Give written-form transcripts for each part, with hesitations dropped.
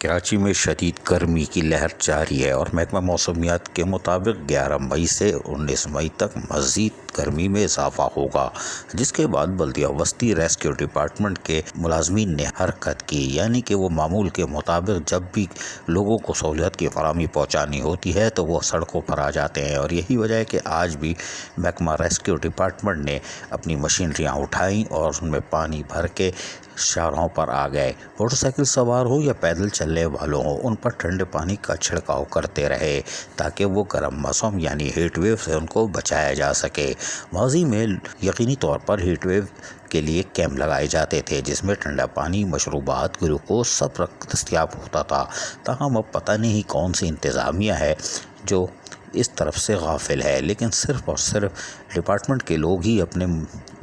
کراچی میں شدید گرمی کی لہر جاری ہے اور محکمہ موسمیات کے مطابق 11 مئی سے 19 مئی تک مزید گرمی میں اضافہ ہوگا، جس کے بعد بلدیہ وسطی ریسکیو ڈپارٹمنٹ کے ملازمین نے حرکت کی، یعنی کہ وہ معمول کے مطابق جب بھی لوگوں کو سہولت کی فراہمی پہنچانی ہوتی ہے تو وہ سڑکوں پر آ جاتے ہیں، اور یہی وجہ ہے کہ آج بھی محکمہ ریسکیو ڈپارٹمنٹ نے اپنی مشینریاں اٹھائیں اور ان میں پانی بھر کے شاہراہوں پر آ گئے۔ موٹر سائیکل سوار ہو یا پیدل چلنے والوں ہو، ان پر ٹھنڈے پانی کا چھڑکاؤ کرتے رہے تاکہ وہ گرم موسم یعنی ہیٹ ویو سے ان کو بچایا جا سکے۔ ماضی میں یقینی طور پر ہیٹ ویو کے لیے کیمپ لگائے جاتے تھے جس میں ٹھنڈا پانی، مشروبات، گلوکوز سب دستیاب ہوتا تھا، تاہم اب پتہ نہیں کون سی انتظامیہ ہے جو اس طرف سے غافل ہے، لیکن صرف اور صرف ڈپارٹمنٹ کے لوگ ہی اپنے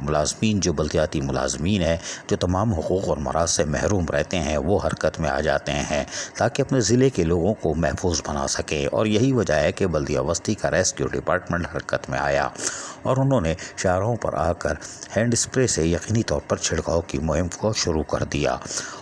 ملازمین جو بلدیاتی ملازمین ہیں جو تمام حقوق اور مراحل سے محروم رہتے ہیں وہ حرکت میں آ جاتے ہیں تاکہ اپنے ضلع کے لوگوں کو محفوظ بنا سکیں، اور یہی وجہ ہے کہ بلدیہ وسطی کا ریسکیو ڈپارٹمنٹ حرکت میں آیا اور انہوں نے شاہراہوں پر آ کر ہینڈ اسپرے سے یقینی طور پر چھڑکاؤ کی مہم کو شروع کر دیا،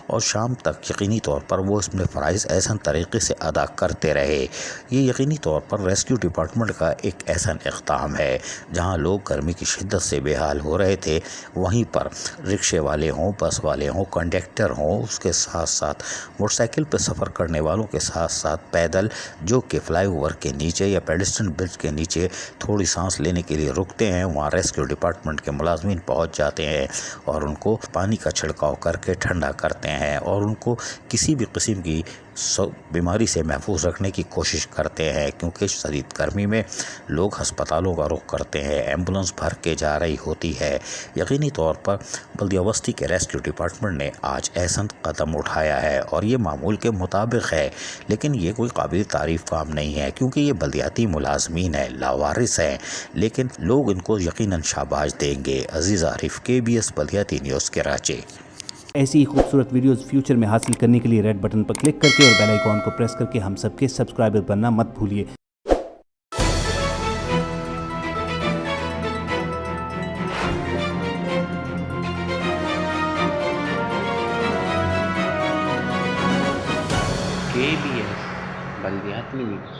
اور شام تک یقینی طور پر وہ اس میں فرائض احسن طریقے سے ادا کرتے رہے۔ یہ یقینی طور پر ریسکیو ڈپارٹمنٹ کا ایک احسن اقدام ہے۔ جہاں لوگ گرمی کی شدت سے بے حال ہو رہے تھے، وہیں پر رکشے والے ہوں، بس والے ہوں، کنڈکٹر ہوں، اس کے ساتھ ساتھ موٹر سائیکل پہ سفر کرنے والوں کے ساتھ ساتھ پیدل جو کہ فلائی اوور کے نیچے یا پیڈسٹرین برج کے نیچے تھوڑی سانس لینے کے لیے رکتے ہیں، وہاں ریسکیو ڈپارٹمنٹ کے ملازمین پہنچ جاتے ہیں اور ان کو پانی کا چھڑکاؤ کر کے ٹھنڈا کرتے ہیں اور ان کو کسی بھی قسم کی بیماری سے محفوظ رکھنے کی کوشش کرتے ہیں، کیونکہ شدید گرمی میں لوگ ہسپتالوں کا رخ کرتے ہیں، ایمبولینس بھر کے جا رہی ہوتی ہے۔ یقینی طور پر بلدیہ وسطی کے ریسکیو ڈپارٹمنٹ نے آج احسن قدم اٹھایا ہے اور یہ معمول کے مطابق ہے، لیکن یہ کوئی قابل تعریف کام نہیں ہے کیونکہ یہ بلدیاتی ملازمین ہیں، لاوارث ہیں، لیکن لوگ ان کو یقیناً شاباش دیں گے۔ عزیز عارف، KBS بلدیاتی نیوز کراچی۔ ایسی ہی خوبصورت ویڈیوز فیوچر میں حاصل کرنے کے لیے ریڈ بٹن پر کلک کر کے اور بیل آئیکن کو پریس کر کے ہم سب کے سبسکرائبر بننا مت بھولیے۔ KBS بلدیاتی نیوز۔